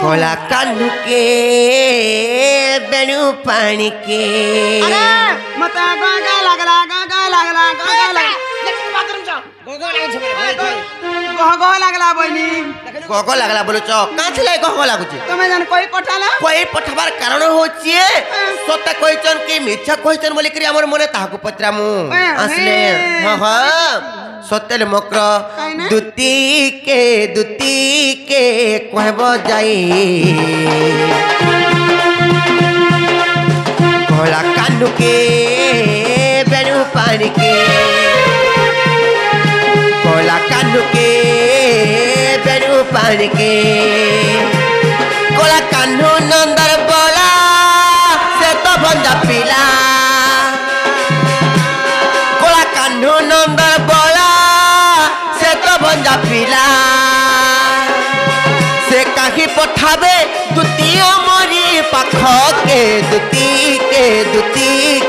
Cola कानू के बेणु पानी के मता गगा लगला गगा लगला बनी गगो लागला बोलो च काछले गगो लागुची तमे जन कोई पठाला कोई पठबार कारण होची सत्य कहिचन कि मिछा कहिचन बोली करी हमर मने ताहाकु पत्रामु आसले हां सत्यले मकर दुती के कहबो जाई कोला कानू के बेणु पानी के कोला कानू के बेणु पानी के कोला कानू नंदर बोला से तो बंदा पिला कोला कानू नंदर बोला से तो बंदा पिला से काहे पठाबे दुतिया मोरी पाख के दुती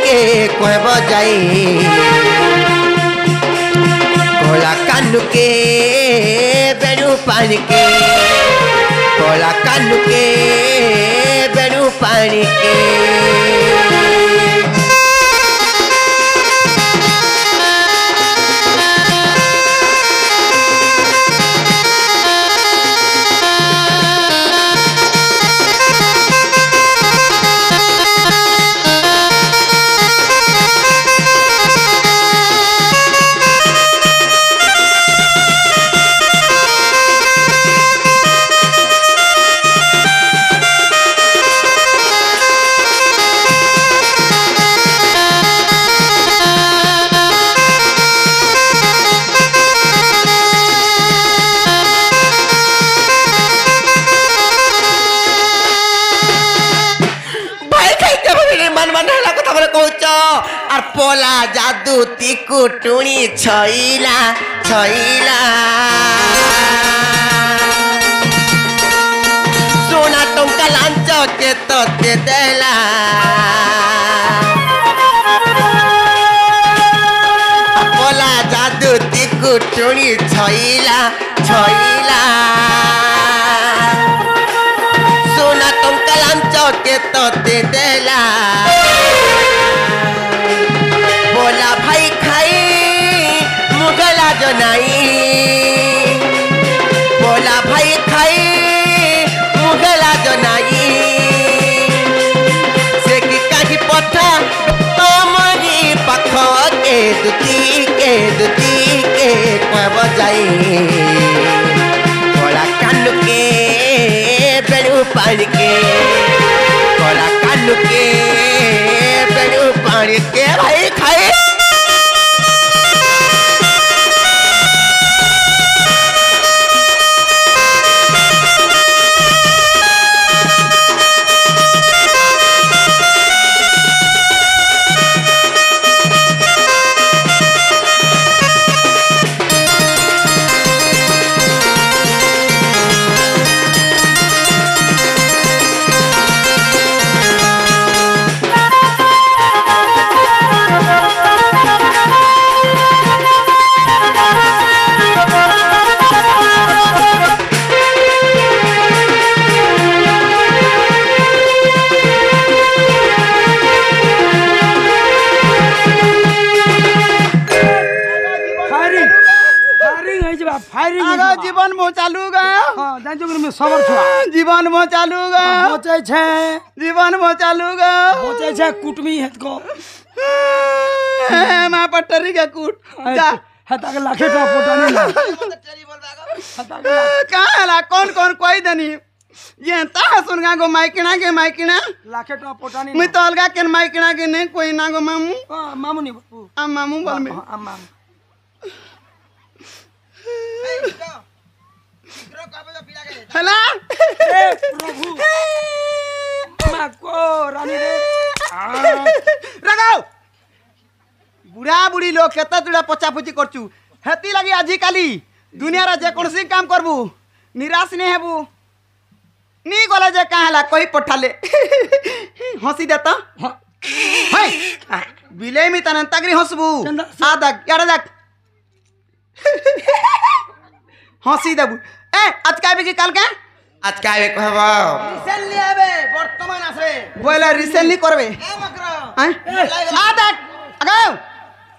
के कहब जाई कोला कानू के बेणु पानी के कोला कानू के बेणु पानी के पोला जादू तिकु टुणी छैला सोना टंका लांच के तो दे देला पोला जादू तिकु टुणी छैला सोना टंका लांच के तो दे देला बोला भाई खाई मुगला जो नहीं बोला भाई खाई मुगला जो नहीं से कि काठी पठा तो मरी पाख के दुती के कहब जाई कोला कानू के बेणु पानी के कोला कानू के बेणु पानी के भाई खाई जीवन मो चालू गया हां जान में सबर छुआ जीवन मो चालू गया बचे छे जीवन मो चालू गया बचे छे कुटमी हेत को मां पट्टरी के कूट जा हता के लाखे का पोटानी ना टरी बोल बागो हता के काला कौन कोई दनी ये ता सुनगा गो माइकिना लाखे का पोटानी मैं तो अलगा के माइकिना के नहीं कोई ना गो मामू मामू नहीं बापू आ मामू बोल में आ मामू हला प्रभु माको रानी रे रगाओ बुढ़ा बुढ़ी लोग केता तुड़ा पचापुची करचू हेती लगी आजी काली दुनिया रा जे कोनसी काम करबू निराश नहीं हेबू नी गले जे काहला कोई पठाले हंसी देता हाय बिले मी तन तगरी हंसबू आ दक यार दक हंसी देबू ए आज का आबे कि काल के आज का आवे कहब রিসেন্টলি আবে বর্তমান আসবে बोला रिसेंटली करबे এ মকর आ देख अगाओ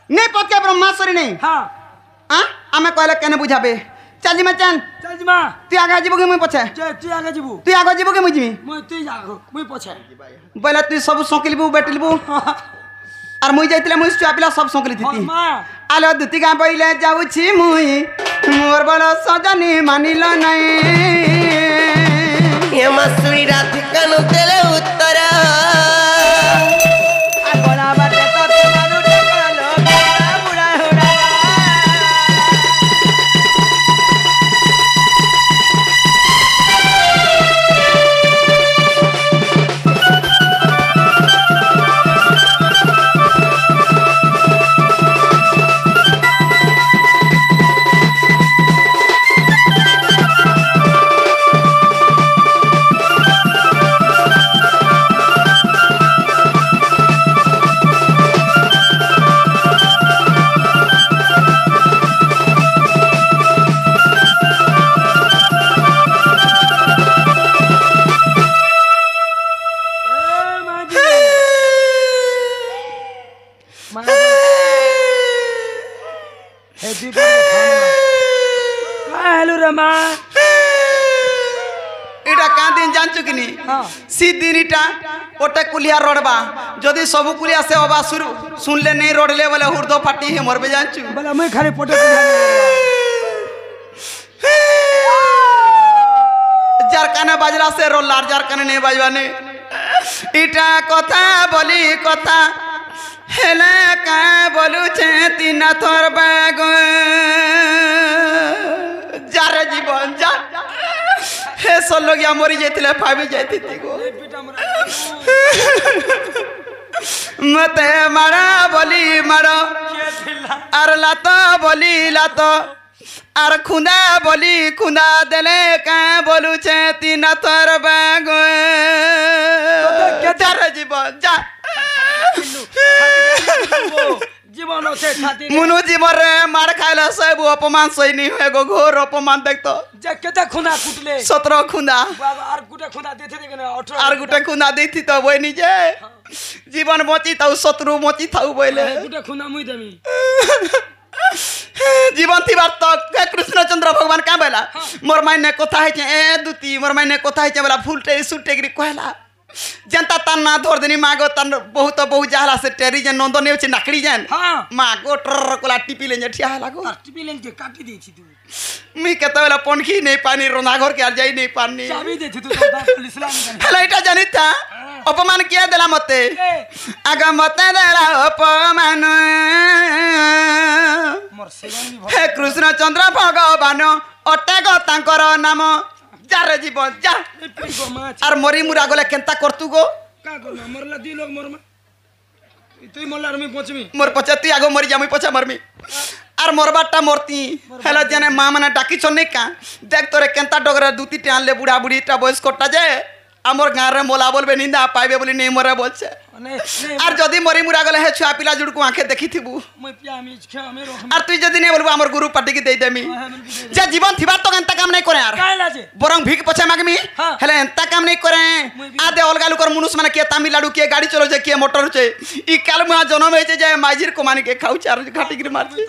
नहीं पके ब्रह्माश्वरी नहीं হ্যাঁ हां हमें कहले केने बुझाबे चल जी मैं चल চল জিমা তুই আগে যাবো কি মুই পছে তুই আগে যাবু তুই আগে যাবো কি মুই জিমি মই তুই যাগো মই পছে बोला তুই सब सकिलबू बैठलबू আর মুই যাইতিলে মুই ছুয়া পিলা सब सकिली थी মা आलो दुती गाँ बइले जाउछि मुई मोर बड़ सजनी मानिल नहीं ये मसूरी रात कनु तेले उत्तर आ बड़ा बाटे तो तुम्हारू टेकलो बुढ़ा बुढ़ा हेलो रे মা এটা কাঁ দিন জানছু কিনি সিদিন ইটা ওটা কুলিয়া রড়বা যদি সবু কুলিয়া সে অবা শুনলে নেই রড়লে বলে হুর্দ ফাটি হে মরবে জানছু বলে মই খালি পটে যার কানে বাজলা সে রোলার যার কানে নেই বাজবানে ইটা কথা বলি কথা হেলে কা বলুছে তিনা থর বাগ যার জীবন যা হে সল্লগিয়া মরি যাইতিলে ভাবি যাইতি গো মতে মারা বলি মারা আর লাত বলি লাত আর খুদা বলি খুদা দেলে কা বলুছে তিনা থর বাগ যার জীবন যা জীবন আছে ছাতি মুনু জীবন রে মার খাইলে সব অপমান সইনি হয়ে গো ঘোর অপমান দেখতো যে কেতে খুনা কুটলে 17 খুদা বাবা আর গুটে খুনা দিতে দেখে না 18 আর গুটে খুদা দিতি তো বই নিজে জীবন বচি তাও শত্রু মচি থাও বইলে গুটে খুনা মুই দেমি জীবন থিবার তো কৃষ্ণচন্দ্র ভগবান কা বেলা মোর মাইনে কথা হইছে এ দুতি মোর মাইনে কথা হইছে বেলা ফুলটে সুটে গরি কহলা जनता तार ना धर देनी मागो तार बहुत बहुत जहला से टेरी जन नंदने होचे नाकड़ी जन हां मागो ट्र कोला टिपी ले ठिया लागो टिपी लेन के काटी देछि तू मी केते बेला पनखी नहीं पानी रोना घर के आ जाई नहीं पानी चाबी देछि तू तो पुलिस लाइन हेला इटा जानी था अपमान किया देला मते आगा मते देला अपमान मोर सेवानी हे कृष्णचंद्र भगवान अटेग तांकर नाम जारे जीवन जा আর মরি মুরা গলে কেনতা করতু গো का करना मरला दी लोग मरमा তুই মরলা আমি পচমি মোর পছা তুই আগো মরি যামি পছা মরমি আর মরবারটা মরতি হেলা জেনে মা মানে ডাকি চনে কা দেখ তোরে কেনতা ডগরে দুতি টানলে বুড়া বুড়িটা বয়স করটা যে আমার গাঁরে মোলা বলবে নিন্দা পাইবে বলি নেই মরে বলছে আর যদি মরি মুরা গলে হে ছুয়া পিলা জুড়কু আঁখে দেখিথিবু আর তুই যদি নেই বলবো আমার গুরু পাটিকে দেই দেমি যে জীবন থিবার তো এন্তা কাম নাই করে আর বরং ভিক পছে মাগমি হেলে এন্তা কাম নাই করে আদে অলগা লুকর মুনুষ মানে কে তামিলনাডু কে গাড়ি চলছে কে মোটর চে ই কাল মা জন্ম হয়েছে যে মাঝির কোমানি কে খাউছে আর ঘাটিগিরি মারছি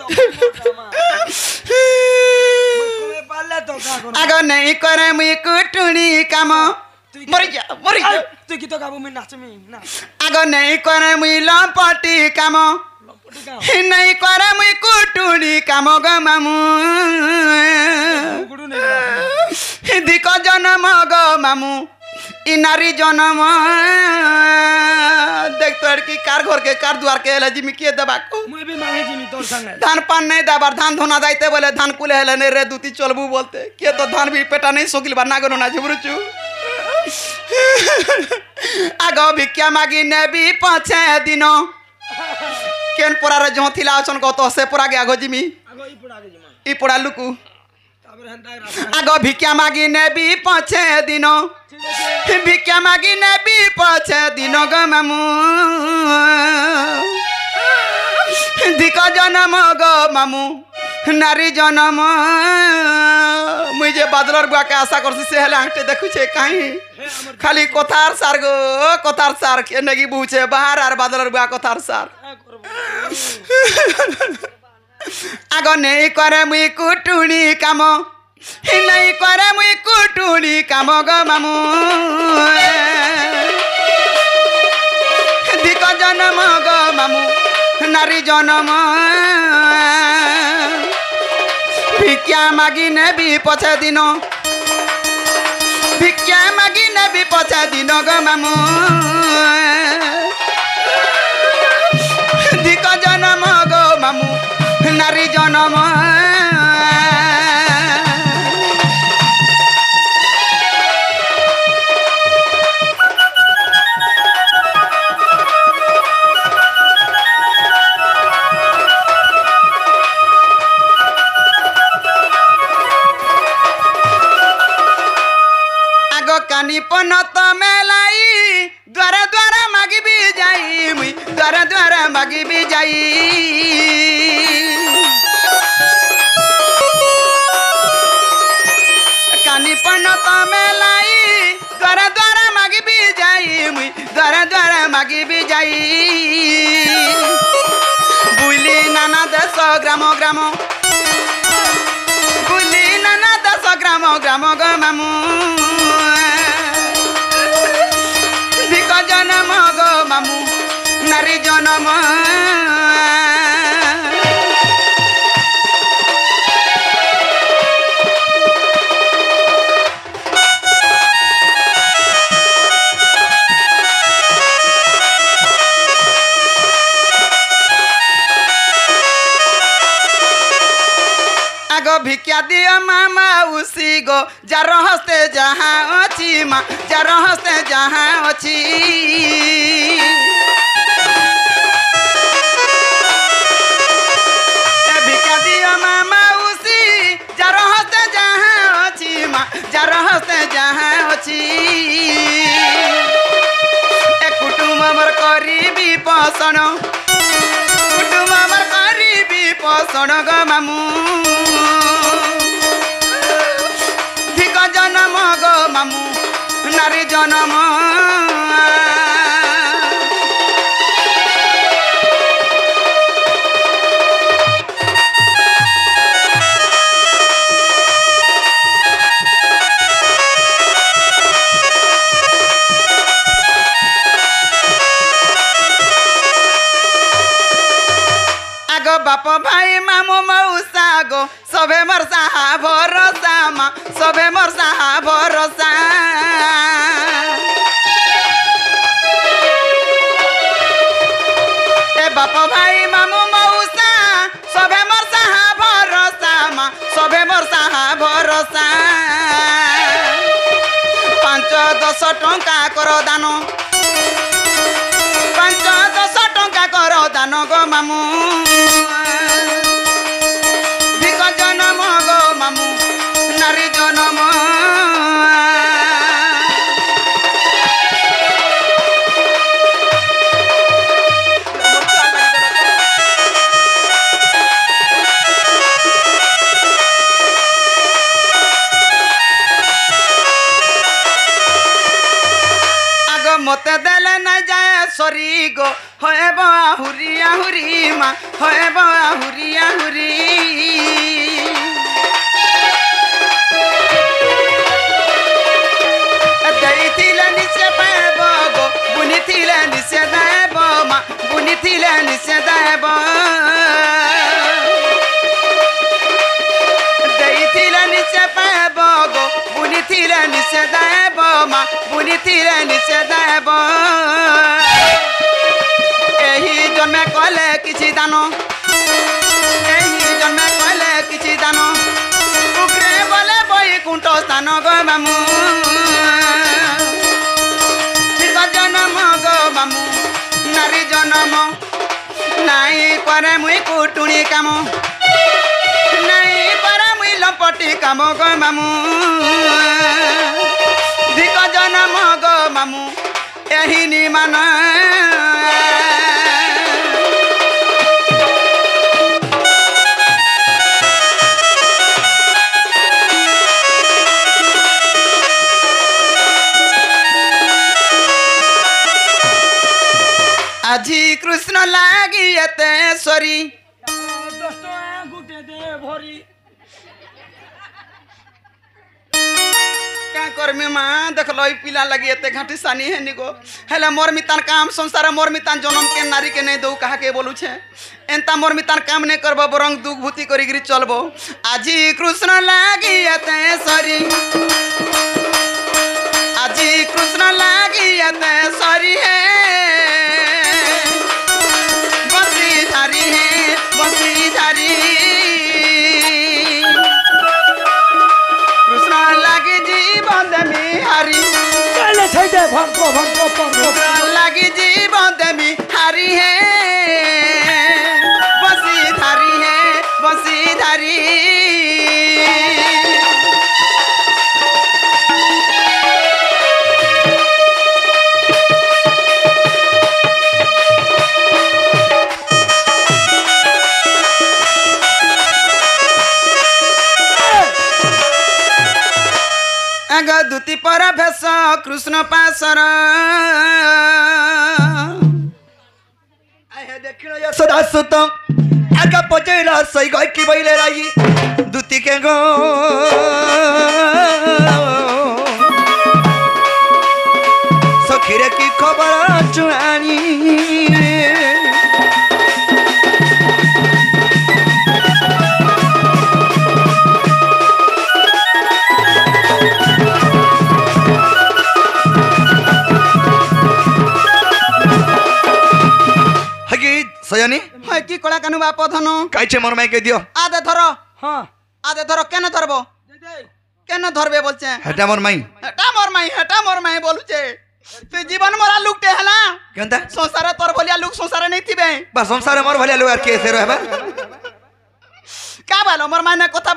আগো নেই করে মুই কুটুনি কাম মরি যা তুই কি তো গাবো আমি নাচমি না আগো নেই করে মুই লম্পটি কাম नहीं करे मुई कुटुड़ी काम ग मामू दिक जन्म ग मामू इ नारी जन्म देख तो की कार घर के कार द्वार के ले जिमी के देबा को मुई भी मांगे जिमी तोर संग धान पान नहीं देबार धान धोना जाइते बोले धान कुले हेले ने रे दूती चलबू बोलते के तो धान भी पेटा नहीं सोकिल बा ना गनो ना झुबरुचू आगो भिक्षा मागी ने भी 5 दिन केन परा रे जो थिला असन को तो से परा गे आगो जिमी आगो ई पड़ा लुकु ताबरे हंदा आगो भिक्षा मागी ने भी 5 दिन भिक्षा मागी ने भी 5 दिन ग मामू दिक जन्म ग मामू नारी जन्म मुई जे बादलर बुआ के आशा करसी से हेले आंटे देखु छे काई खाली कथार सार गो कथार सार के नगी बुछे बाहर आर बादलर बुआ कथार सार आगो नहीं करे मुई कुटुनी काम नहीं करे मुई कुटुनी काम गो मामू दिक जन्म गो मामू नारी जन्म भिक्षा मागी नेबी पछे दिन भिक्षा मागी नेबी पछे दिन गो मामू दिक जन्म गो मामू नारी जन्म कानी पनत मेलाई द्वारा द्वारा मागी भी जाई मुई द्वारा द्वारा मागी भी जाई कानी पनत मेलाई द्वारा द्वारा मागी भी जाई मुई द्वारा द्वारा मागी भी जाई बुली नाना देश ग्राम ग्राम बुली नाना देश ग्राम ग्राम गो मामू जन्म गो मामू नारी जन्म आगो भिक्षा दियो मामा उसी गो जार हस्ते जहाँ अच्छी माँ जार हस्ते जहाँ अच्छी भिक्षा दियो मामा उसी जार हस्ते जहाँ अच्छी माँ जार हस्ते जहाँ अच्छी कुटुम मर करीबी पोषण कुटुम मर करीबी पोषण गो मामू जन्म गो मामू नारी जन्म आगो बाप भाई मामू मौसा गो सबे मोर साहा भरोसा माँ सबे मोर साहा भरोसा ए बाप भाई मामू मौसा सबे मोर साहा भरोसा माँ सबे मोर साहा भरोसा 5-10 टंका करो दान 5-10 टंका करो दान गो मामू जन्म गो मामू नारी जन्म आगो मते देले न जाए सरी गो होए बाहुरी आहुरी माँ होए बाहुरी आहुरी दैथिले निसे पाब गो बुनिथिले निसे देब माँ बुनिथिले निसे देब दैथिले निसे पाब गो बुनिथिले निसे देब माँ बुनिथिले निसे देब एही जन्मे कले किछि दान एही जन्मे कले किछि दान उग्रे बोले बैकुंठ स्थान गो मामू जन्म गो मामू नारी जन्म नाई करे मुई कुटुणी काम नाई करे मुई लंपटी काम गो मामू धिक जन्म गो मामू एही निमान আজি কৃষ্ণ লাগি এতে সরি 10 টଙ୍କା গুটে দে ভরি क्या करमी माँ देखल पिला लगी एते घाटी सानी है निको हेले मोर मितान काम संसार मोर मितान जन्म के नारी के नहीं दऊ कहा के बोलू छे एंता मोर मितान काम नहीं करब बरंग दुख भूति करी गिरी चलबो आजी कृष्ण लागी एते सरी आजी कृष्ण लागी एते सरी है बंसी धारी है बंसी धारी कृष्ण लागी जीवन देमी हारी चले छैटे भनको भनको भनको कृष्ण लागी जीवन देमी हारी है बंसी धारी है बंसी धारी दूती पर भेष कृष्ण पासर सदा सुत आगा पचेला सही गई की बैले राई दूती के गो सखीरे की खबर चुरानी सयानी है की कला कानु बाप धन काइछे मोर माई के दियो आदे धरो हां आदे धरो केने धरबो केने धरबे बोलछे हटा मोर माई हटा मोर माई बोलुछे तू जीवन मोरा लुकटे हला केनता संसार तोर बोलिया लुक संसार नहीं थिबे बस संसार मोर भलिया लोग के से रहबा का बालो मोर माई ने कथा